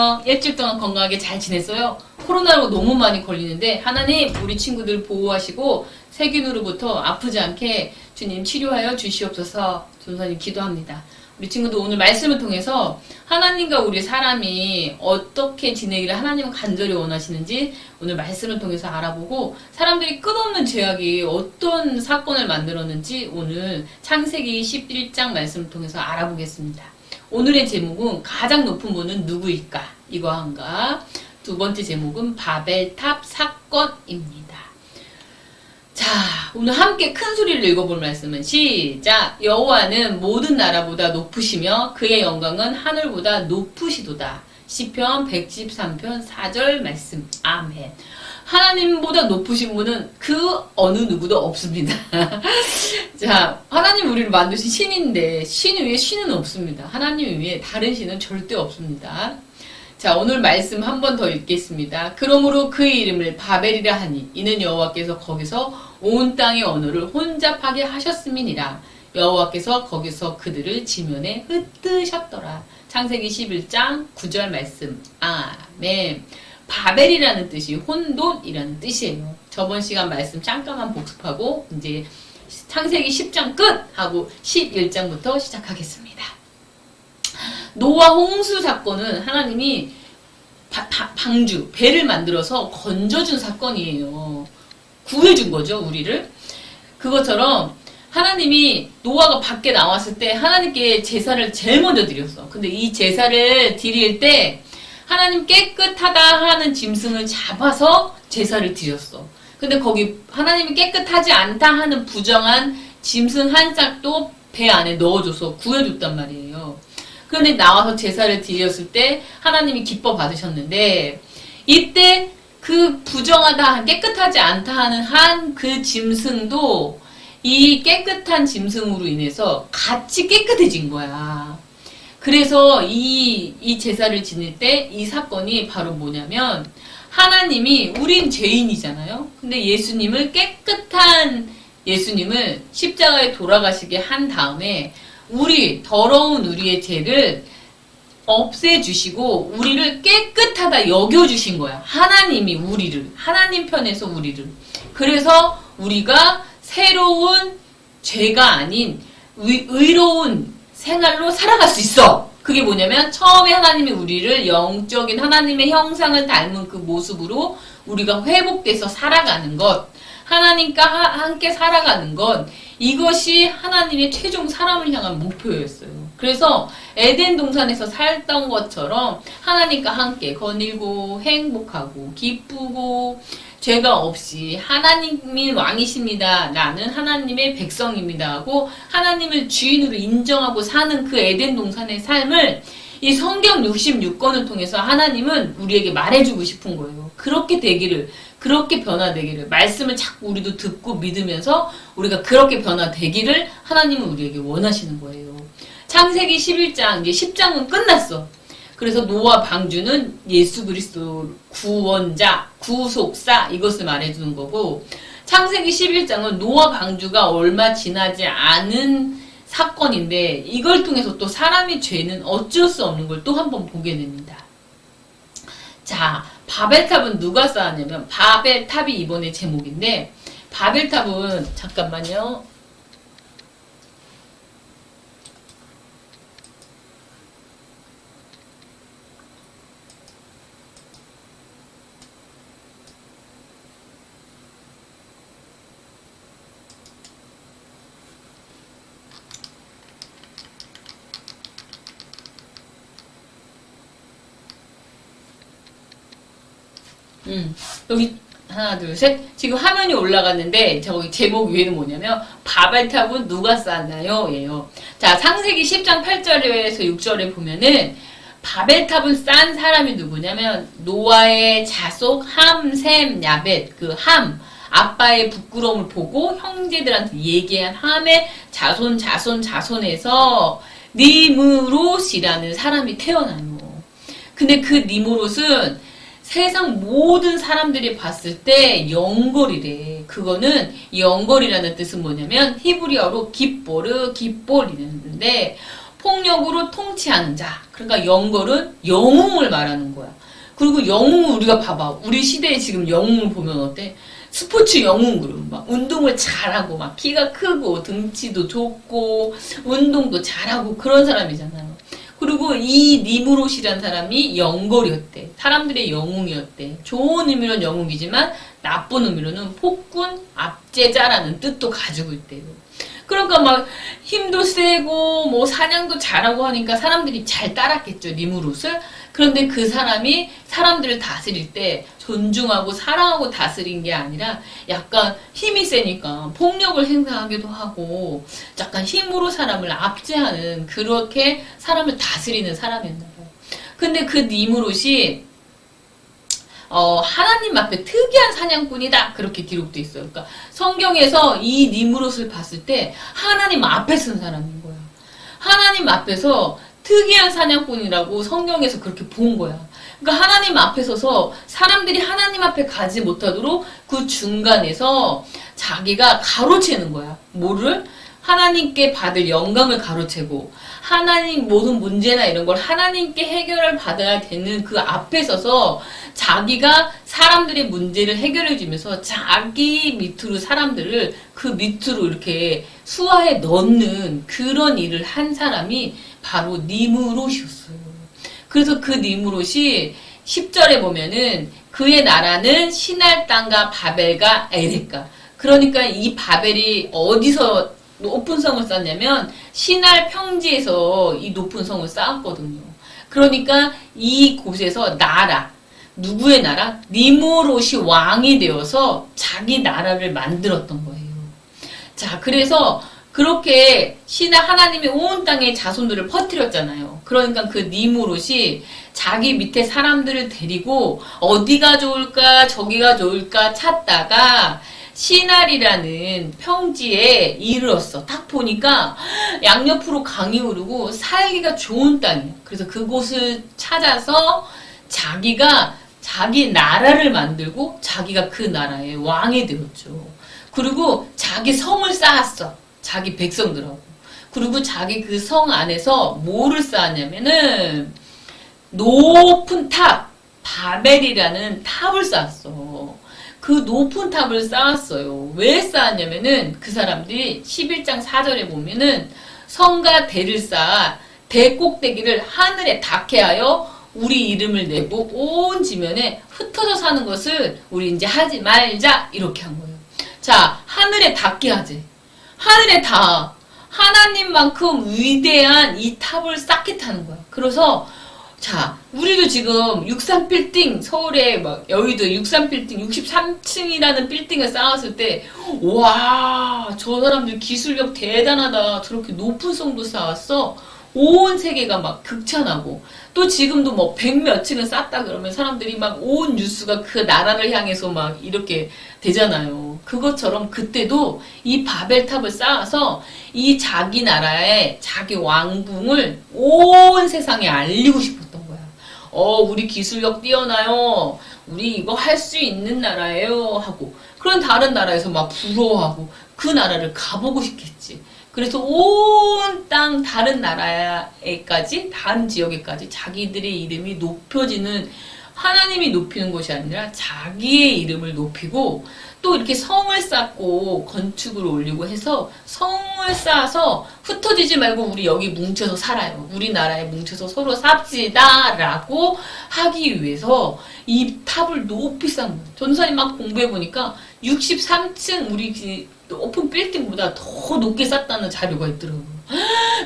안녕. 일주일 동안 건강하게 잘 지냈어요? 코로나로 너무 많이 걸리는데 하나님 우리 친구들 보호하시고 세균으로부터 아프지 않게 주님 치료하여 주시옵소서. 전사님 기도합니다. 우리 친구들 오늘 말씀을 통해서 하나님과 우리 사람이 어떻게 지내기를 하나님은 간절히 원하시는지 오늘 말씀을 통해서 알아보고 사람들이 끝없는 죄악이 어떤 사건을 만들었는지 오늘 창세기 11장 말씀을 통해서 알아보겠습니다. 오늘의 제목은 가장 높은 분은 누구일까? 이거한가. 두 번째 제목은 바벨탑 사건입니다. 자, 오늘 함께 큰 소리를 읽어볼 말씀은 시작! 여호와는 모든 나라보다 높으시며 그의 영광은 하늘보다 높으시도다. 시편 113편 4절 말씀. 아멘. 하나님보다 높으신 분은 그 어느 누구도 없습니다. 자, 하나님 우리를 만드신 신인데 신 위에 신은 없습니다. 하나님 위에 다른 신은 절대 없습니다. 자, 오늘 말씀 한 번 더 읽겠습니다. 그러므로 그의 이름을 바벨이라 하니 이는 여호와께서 거기서 온 땅의 언어를 혼잡하게 하셨음이니라. 여호와께서 거기서 그들을 지면에 흩뜨셨더라. 창세기 11장 9절 말씀. 아멘. 바벨이라는 뜻이 혼돈이라는 뜻이에요. 저번 시간 말씀 잠깐만 복습하고 이제 창세기 10장 끝 하고 11장부터 시작하겠습니다. 노아 홍수 사건은 하나님이 방주, 배를 만들어서 건져준 사건이에요. 구해준 거죠, 우리를. 그것처럼 하나님이 노아가 밖에 나왔을 때 하나님께 제사를 제일 먼저 드렸어. 근데 이 제사를 드릴 때 하나님 깨끗하다 하는 짐승을 잡아서 제사를 드렸어. 근데 거기 하나님이 깨끗하지 않다 하는 부정한 짐승 한 짝도 배 안에 넣어줘서 구해줬단 말이에요. 그런데 나와서 제사를 드렸을 때 하나님이 기뻐 받으셨는데 이때 그 부정하다, 깨끗하지 않다 하는 한 그 짐승도 이 깨끗한 짐승으로 인해서 같이 깨끗해진 거야. 그래서 이 제사를 지낼 때 이 사건이 바로 뭐냐면 하나님이 우린 죄인이잖아요. 근데 예수님을 깨끗한 예수님을 십자가에 돌아가시게 한 다음에 우리 더러운 우리의 죄를 없애주시고 우리를 깨끗하다 여겨주신 거야. 하나님이 우리를, 하나님 편에서 우리를. 그래서 우리가 새로운 죄가 아닌 의로운 생활로 살아갈 수 있어. 그게 뭐냐면 처음에 하나님이 우리를 영적인 하나님의 형상을 닮은 그 모습으로 우리가 회복돼서 살아가는 것, 하나님과 함께 살아가는 것, 이것이 하나님의 최종 사람을 향한 목표였어요. 그래서 에덴 동산에서 살던 것처럼 하나님과 함께 거닐고 행복하고 기쁘고 죄가 없이 하나님이 왕이십니다. 나는 하나님의 백성입니다. 하고 하나님을 주인으로 인정하고 사는 그 에덴 동산의 삶을 이 성경 66권을 통해서 하나님은 우리에게 말해주고 싶은 거예요. 그렇게 되기를, 그렇게 변화되기를, 말씀을 자꾸 우리도 듣고 믿으면서 우리가 그렇게 변화되기를 하나님은 우리에게 원하시는 거예요. 창세기 11장, 이제 10장은 끝났어. 그래서 노아 방주는 예수 그리스도 구원자, 구속사 이것을 말해주는 거고 창세기 11장은 노아 방주가 얼마 지나지 않은 사건인데 이걸 통해서 또 사람의 죄는 어쩔 수 없는 걸 또 한 번 보게 됩니다. 자, 바벨탑은 누가 쌓았냐면 바벨탑이 이번에 제목인데 바벨탑은 잠깐만요. 여기 하나 둘 셋 지금 화면이 올라갔는데 저기 제목 위에는 뭐냐면 바벨탑은 누가 쌓았나요? 예요. 자, 창세기 10장 8절에서 6절에 보면은 바벨탑을 쌓은 사람이 누구냐면 노아의 자속 함, 셈, 야벳. 그 함, 아빠의 부끄러움을 보고 형제들한테 얘기한 함의 자손에서 니므롯이라는 사람이 태어나요. 근데 그 니므롯은 세상 모든 사람들이 봤을 때 영걸이래. 그거는 영걸이라는 뜻은 뭐냐면 히브리어로 기뽀르, 기볼이라는데 폭력으로 통치하는 자. 그러니까 영걸은 영웅을 말하는 거야. 그리고 영웅을 우리가 봐봐. 우리 시대에 지금 영웅을 보면 어때? 스포츠 영웅 그룹. 막 운동을 잘하고 막 키가 크고 등치도 좋고 운동도 잘하고 그런 사람이잖아요. 그리고 이 니무롯이란 사람이 영걸이었대. 사람들의 영웅이었대. 좋은 의미로는 영웅이지만 나쁜 의미로는 폭군, 압제자라는 뜻도 가지고 있대요. 그러니까 막 힘도 세고 뭐 사냥도 잘하고 하니까 사람들이 잘 따랐겠죠, 니무롯을. 그런데 그 사람이 사람들을 다스릴 때 존중하고 사랑하고 다스린 게 아니라 약간 힘이 세니까 폭력을 행사하기도 하고 약간 힘으로 사람을 압제하는 그렇게 사람을 다스리는 사람이었나 봐요. 근데 그 니무롯이 하나님 앞에 특이한 사냥꾼이다. 그렇게 기록돼 있어요. 그러니까 성경에서 이 니무롯을 봤을 때 하나님 앞에 쓴 사람인 거야. 하나님 앞에서 특이한 사냥꾼이라고 성경에서 그렇게 본 거야. 그러니까 하나님 앞에 서서 사람들이 하나님 앞에 가지 못하도록 그 중간에서 자기가 가로채는 거야. 뭐를? 하나님께 받을 영광을 가로채고 하나님 모든 문제나 이런 걸 하나님께 해결을 받아야 되는 그 앞에 서서 자기가 사람들의 문제를 해결해 주면서 자기 밑으로 사람들을 그 밑으로 이렇게 수하에 넣는 그런 일을 한 사람이 바로 니무롯이었어요. 그래서 그 니무롯이 10절에 보면은 그의 나라는 시날 땅과 바벨과 에렉과. 그러니까 이 바벨이 어디서 높은 성을 쌓냐면 시날 평지에서 이 높은 성을 쌓았거든요. 그러니까 이 곳에서 나라, 누구의 나라? 니무롯이 왕이 되어서 자기 나라를 만들었던 거예요. 자, 그래서 그렇게 신하 하나님이 온 땅에 자손들을 퍼뜨렸잖아요. 그러니까 그 니무롯이 자기 밑에 사람들을 데리고 어디가 좋을까 저기가 좋을까 찾다가 시날이라는 평지에 이르렀어. 딱 보니까 양옆으로 강이 흐르고 살기가 좋은 땅이야. 그래서 그곳을 찾아서 자기가 자기 나라를 만들고 자기가 그 나라의 왕이 되었죠. 그리고 자기 성을 쌓았어. 자기 백성들하고. 그리고 자기 그 성 안에서 뭐를 쌓았냐면은 높은 탑, 바벨이라는 탑을 쌓았어. 그 높은 탑을 쌓았어요. 왜 쌓았냐면은 그 사람들이 11장 4절에 보면은 성과 대를 쌓아 대 꼭대기를 하늘에 닿게 하여 우리 이름을 내고 온 지면에 흩어져 사는 것을 우리 이제 하지 말자 이렇게 한 거예요. 자, 하늘에 닿게 하지. 하늘에 닿아. 하나님만큼 위대한 이 탑을 쌓게 타는 거야. 그래서 자, 우리도 지금 63빌딩, 서울에 막 여의도 63빌딩, 63층이라는 빌딩을 쌓았을 때, 와, 저 사람들 기술력 대단하다. 저렇게 높은 성도 쌓았어. 온 세계가 막 극찬하고, 또 지금도 뭐 100몇 층을 쌓다 그러면 사람들이 막 온 뉴스가 그 나라를 향해서 막 이렇게 되잖아요. 그것처럼 그때도 이 바벨탑을 쌓아서 이 자기 나라의 자기 왕궁을 온 세상에 알리고 싶었던 거야. 우리 기술력 뛰어나요. 우리 이거 할 수 있는 나라예요. 하고. 그런 다른 나라에서 막 부러워하고 그 나라를 가보고 싶겠지. 그래서 온 땅 다른 나라에까지, 다른 지역에까지 자기들의 이름이 높여지는, 하나님이 높이는 것이 아니라 자기의 이름을 높이고 또 이렇게 성을 쌓고 건축을 올리고 해서 성을 쌓아서 흩어지지 말고 우리 여기 뭉쳐서 살아요. 우리나라에 뭉쳐서 서로 삽시다 라고 하기 위해서 이 탑을 높이 쌓은 거예요. 전사님 막 공부해보니까 63층 우리 오픈 빌딩보다 더 높게 쌓았다는 자료가 있더라고요.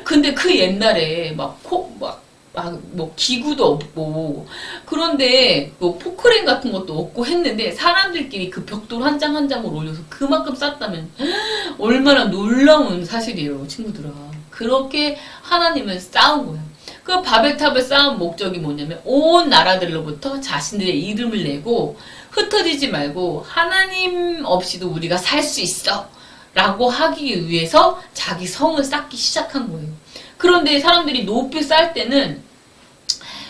근데 그 옛날에 뭐 기구도 없고 그런데 뭐 포크레인 같은 것도 없고 했는데 사람들끼리 그 벽돌 한 장 한 장을 올려서 그만큼 쌓았다면 얼마나 놀라운 사실이에요, 친구들아. 그렇게 하나님은 쌓은 거야. 그 바벨탑을 쌓은 목적이 뭐냐면 온 나라들로부터 자신들의 이름을 내고 흩어지지 말고 하나님 없이도 우리가 살 수 있어 라고 하기 위해서 자기 성을 쌓기 시작한 거예요. 그런데 사람들이 높이 쌓을 때는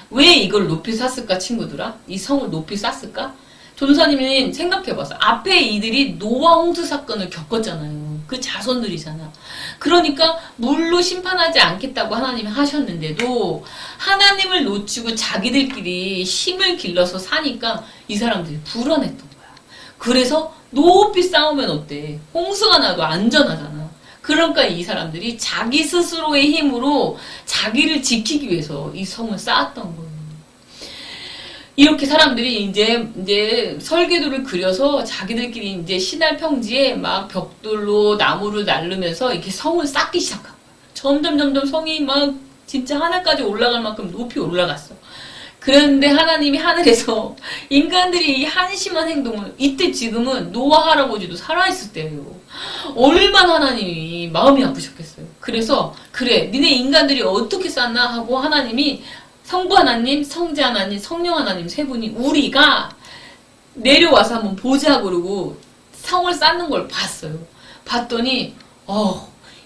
왜 이걸 높이 쌓았을까, 친구들아? 이 성을 높이 쌓았을까? 전도사님이 생각해봤어. 앞에 이들이 노아 홍수 사건을 겪었잖아요. 그 자손들이잖아. 그러니까 물로 심판하지 않겠다고 하나님이 하셨는데도 하나님을 놓치고 자기들끼리 힘을 길러서 사니까 이 사람들이 불안했던 거야. 그래서 높이 싸우면 어때? 홍수가 나도 안전하잖아. 그러니까 이 사람들이 자기 스스로의 힘으로 자기를 지키기 위해서 이 성을 쌓았던 거예요. 이렇게 사람들이 이제 설계도를 그려서 자기들끼리 이제 신할 평지에 막 벽돌로 나무를 날르면서 이렇게 성을 쌓기 시작한 거야. 점점 성이 막 진짜 하늘까지 올라갈 만큼 높이 올라갔어. 그런데 하나님이 하늘에서 인간들이 이 한심한 행동을, 이때 지금은 노아 할아버지도 살아있을 때예요. 얼마나 하나님이 마음이 아프셨겠어요. 그래서 그래 니네 인간들이 어떻게 쌓나 하고 하나님이 성부 하나님, 성자 하나님, 성령 하나님 세 분이 우리가 내려와서 한번 보자 그러고 성을 쌓는 걸 봤어요. 봤더니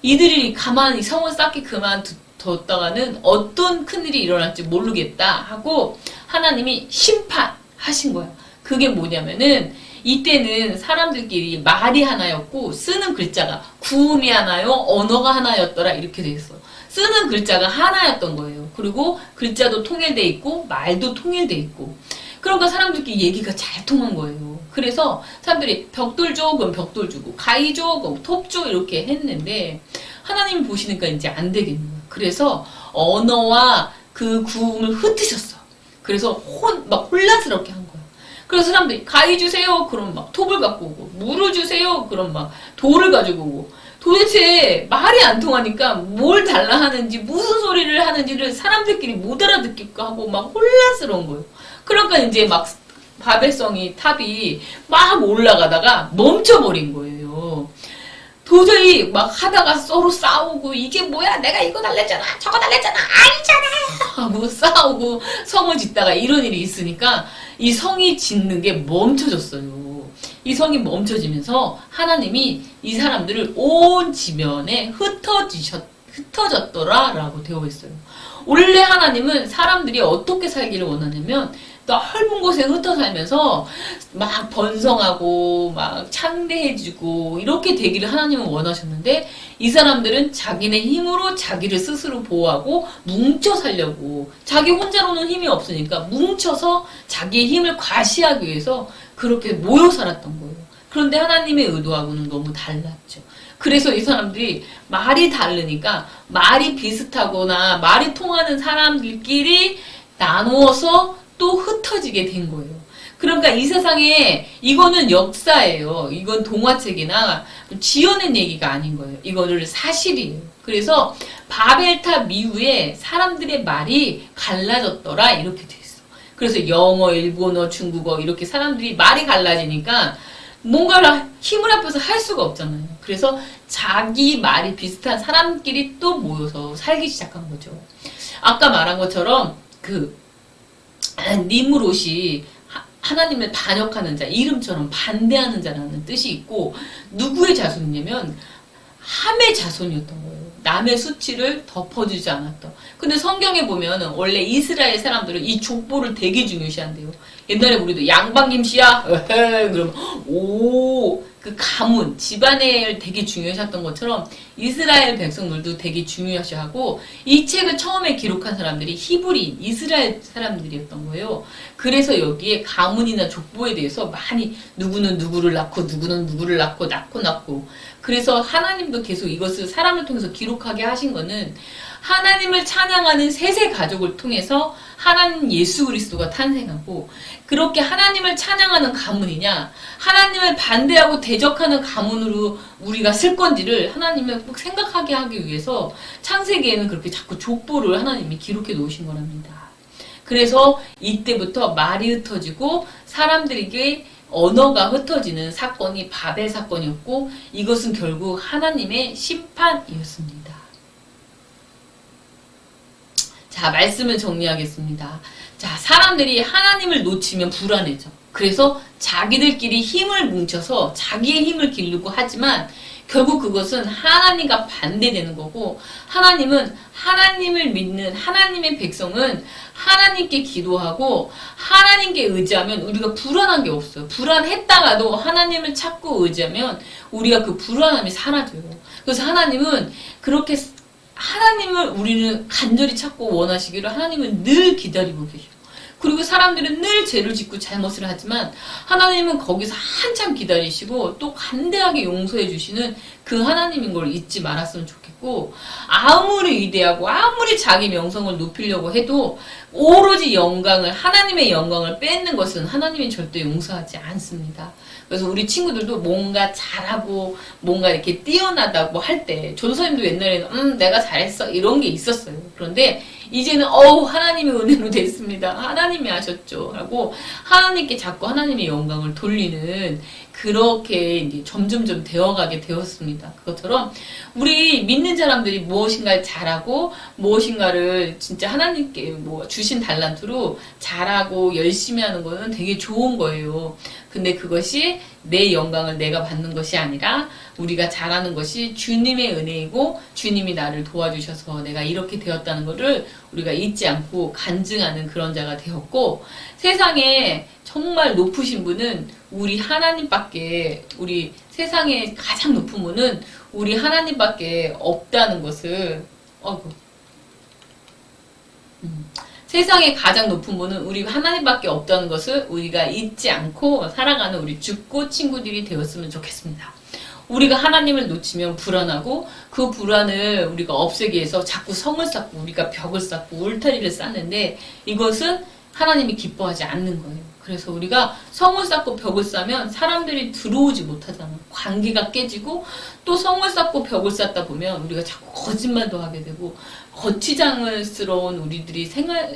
이들이 가만히 성을 쌓기 그만뒀다가는 어떤 큰일이 일어날지 모르겠다 하고 하나님이 심판하신 거야. 그게 뭐냐면은 이때는 사람들끼리 말이 하나였고 쓰는 글자가 구음이 하나요, 언어가 하나였더라 이렇게 돼 있어. 쓰는 글자가 하나였던 거예요. 그리고 글자도 통일돼 있고 말도 통일돼 있고. 그러니까 사람들끼리 얘기가 잘 통한 거예요. 그래서 사람들이 벽돌 줘 그럼 벽돌 주고 가위 줘 그럼 톱 줘 이렇게 했는데 하나님이 보시니까 이제 안 되겠는 거예요. 그래서 언어와 그 구음을 흩으셨어. 그래서 막 혼란스럽게 한 거예요. 그래서 사람들이 가위 주세요 그럼 막 톱을 갖고 오고 물을 주세요 그럼 막 돌을 가지고 오고 도대체 말이 안 통하니까 뭘 달라 하는지 무슨 소리를 하는지를 사람들끼리 못 알아듣겠고 하고 막 혼란스러운 거예요. 그러니까 이제 막 바벨성이 탑이 막 올라가다가 멈춰버린 거예요. 도저히 막 하다가 서로 싸우고 이게 뭐야 내가 이거 달랬잖아 저거 달랬잖아 아니잖아 하고 싸우고 성을 짓다가 이런 일이 있으니까 이 성이 짓는 게 멈춰졌어요. 이 성이 멈춰지면서 하나님이 이 사람들을 온 지면에 흩어졌더라 라고 되어 있어요. 원래 하나님은 사람들이 어떻게 살기를 원하냐면 넓은 곳에 흩어 살면서 막 번성하고 막 창대해지고 이렇게 되기를 하나님은 원하셨는데 이 사람들은 자기네 힘으로 자기를 스스로 보호하고 뭉쳐 살려고 자기 혼자로는 힘이 없으니까 뭉쳐서 자기의 힘을 과시하기 위해서 그렇게 모여 살았던 거예요. 그런데 하나님의 의도하고는 너무 달랐죠. 그래서 이 사람들이 말이 다르니까 말이 비슷하거나 말이 통하는 사람들끼리 나누어서 또 흩어지게 된 거예요. 그러니까 이 세상에 이거는 역사예요. 이건 동화책이나 지어낸 얘기가 아닌 거예요. 이거를 사실이에요. 그래서 바벨탑 이후에 사람들의 말이 갈라졌더라 이렇게 돼 있어. 그래서 영어, 일본어, 중국어 이렇게 사람들이 말이 갈라지니까 뭔가를 힘을 합해서 할 수가 없잖아요. 그래서 자기 말이 비슷한 사람끼리 또 모여서 살기 시작한 거죠. 아까 말한 것처럼 니므롯이 하나님을 반역하는 자, 이름처럼 반대하는 자라는 뜻이 있고 누구의 자손이냐면 함의 자손이었던 거예요. 남의 수치를 덮어주지 않았던. 근데 성경에 보면 원래 이스라엘 사람들은 이 족보를 되게 중요시한대요. 옛날에 우리도 양반김씨야? 그럼 그 가문, 집안을 되게 중요시했던 것처럼 이스라엘 백성들도 되게 중요시하고 이 책을 처음에 기록한 사람들이 히브리인, 이스라엘 사람들이었던 거예요. 그래서 여기에 가문이나 족보에 대해서 많이 누구는 누구를 낳고 누구는 누구를 낳고 그래서 하나님도 계속 이것을 사람을 통해서 기록하게 하신 거는 하나님을 찬양하는 셋의 가족을 통해서 하나님 예수 그리스도가 탄생하고 그렇게 하나님을 찬양하는 가문이냐 하나님을 반대하고 대적하는 가문으로 우리가 쓸 건지를 하나님을 꼭 생각하게 하기 위해서 창세기에는 그렇게 자꾸 족보를 하나님이 기록해 놓으신 거랍니다. 그래서 이때부터 말이 흩어지고 사람들에게 언어가 흩어지는 사건이 바벨 사건이었고 이것은 결국 하나님의 심판이었습니다. 자, 말씀을 정리하겠습니다. 자, 사람들이 하나님을 놓치면 불안해져. 그래서 자기들끼리 힘을 뭉쳐서 자기의 힘을 기르고 하지만 결국 그것은 하나님과 반대되는 거고, 하나님은 하나님을 믿는 하나님의 백성은 하나님께 기도하고 하나님께 의지하면 우리가 불안한 게 없어요. 불안했다가도 하나님을 찾고 의지하면 우리가 그 불안함이 사라져요. 그래서 하나님은 그렇게 하나님을 우리는 간절히 찾고 원하시기를 하나님은 늘 기다리고 계셔요. 그리고 사람들은 늘 죄를 짓고 잘못을 하지만 하나님은 거기서 한참 기다리시고 또 간대하게 용서해 주시는 그 하나님인 걸 잊지 말았으면 좋겠고, 아무리 위대하고 아무리 자기 명성을 높이려고 해도 오로지 영광을, 하나님의 영광을 뺏는 것은 하나님이 절대 용서하지 않습니다. 그래서 우리 친구들도 뭔가 잘하고 뭔가 이렇게 뛰어나다고 할 때, 조선님도 옛날에는 내가 잘했어 이런 게 있었어요. 그런데 이제는 하나님의 은혜로 됐습니다. 하나님이 하셨죠. 라고 하나님께 자꾸 하나님의 영광을 돌리는, 그렇게 이제 점점점 되어가게 되었습니다. 그것처럼 우리 믿는 사람들이 무엇인가를 잘하고 무엇인가를 진짜 하나님께 주신 달란트로 잘하고 열심히 하는 거는 되게 좋은 거예요. 근데 그것이 내 영광을 내가 받는 것이 아니라 우리가 잘하는 것이 주님의 은혜이고 주님이 나를 도와주셔서 내가 이렇게 되었다는 것을 우리가 잊지 않고 간증하는 그런 자가 되었고, 세상에 정말 높으신 분은 우리 하나님밖에, 우리 세상에 가장 높은 분은 우리 하나님밖에 없다는 것을, 세상에 가장 높은 분은 우리 하나님밖에 없다는 것을 우리가 잊지 않고 살아가는 우리 죽고 친구들이 되었으면 좋겠습니다. 우리가 하나님을 놓치면 불안하고 그 불안을 우리가 없애기 위해서 자꾸 성을 쌓고 우리가 벽을 쌓고 울타리를 쌓는데 이것은 하나님이 기뻐하지 않는 거예요. 그래서 우리가 성을 쌓고 벽을 쌓으면 사람들이 들어오지 못하잖아. 관계가 깨지고, 또 성을 쌓고 벽을 쌓다 보면 우리가 자꾸 거짓말도 하게 되고, 거치장스러운 우리들이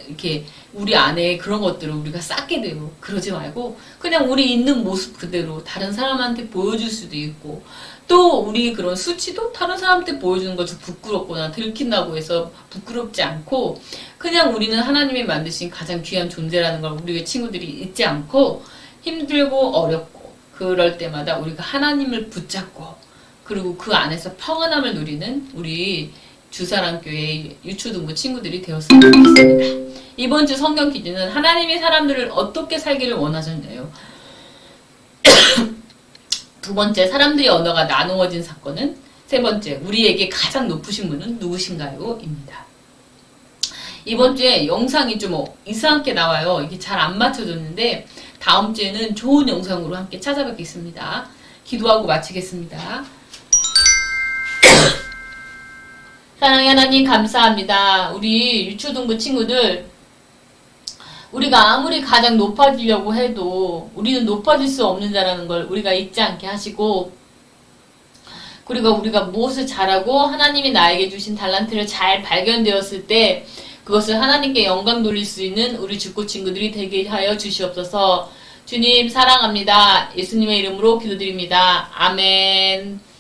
이렇게 우리 안에 그런 것들을 우리가 쌓게 돼요. 그러지 말고 그냥 우리 있는 모습 그대로 다른 사람한테 보여줄 수도 있고, 또 우리 그런 수치도 다른 사람한테 보여주는 거 좀 부끄럽거나 들킨다고 해서 부끄럽지 않고, 그냥 우리는 하나님이 만드신 가장 귀한 존재라는 걸 우리 친구들이 잊지 않고, 힘들고 어렵고 그럴 때마다 우리가 하나님을 붙잡고, 그리고 그 안에서 평안함을 누리는 우리 주사랑교회 유초등부 친구들이 되었으면 좋겠습니다. 이번 주 성경 퀴즈는 하나님이 사람들을 어떻게 살기를 원하셨나요? 두 번째, 사람들의 언어가 나누어진 사건은? 세 번째, 우리에게 가장 높으신 분은 누구신가요? 입니다. 이번 주에 영상이 좀 이상하게 나와요. 이게 잘 안 맞춰졌는데 다음 주에는 좋은 영상으로 함께 찾아뵙겠습니다. 기도하고 마치겠습니다. 사랑의 하나님 감사합니다. 우리 유초등부 친구들, 우리가 아무리 가장 높아지려고 해도 우리는 높아질 수 없는 자라는 걸 우리가 잊지 않게 하시고, 그리고 우리가 무엇을 잘하고 하나님이 나에게 주신 달란트를 잘 발견되었을 때 그것을 하나님께 영광 돌릴 수 있는 우리 죽고 친구들이 되게 하여 주시옵소서. 주님 사랑합니다. 예수님의 이름으로 기도드립니다. 아멘.